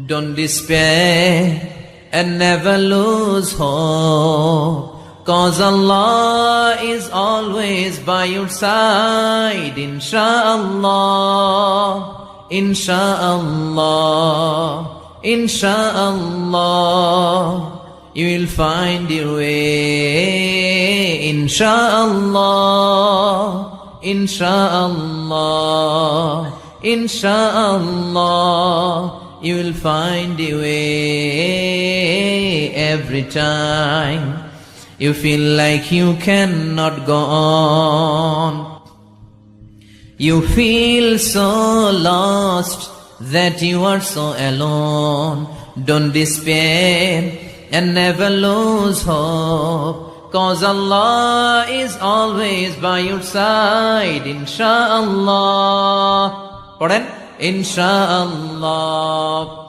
Don't despair and never lose hope, 'cause Allah is always by your side. Insha'Allah, Insha'Allah, Insha'Allah, you will find your way. Insha'Allah, Insha'Allah, Insha'Allah, you will find your way. Every time you feel like you cannot go on, you feel so lost that you are so alone. Don't despair and never lose hope, 'cause Allah is always by your side. Insha'Allah. Pardon? Insha'Allah.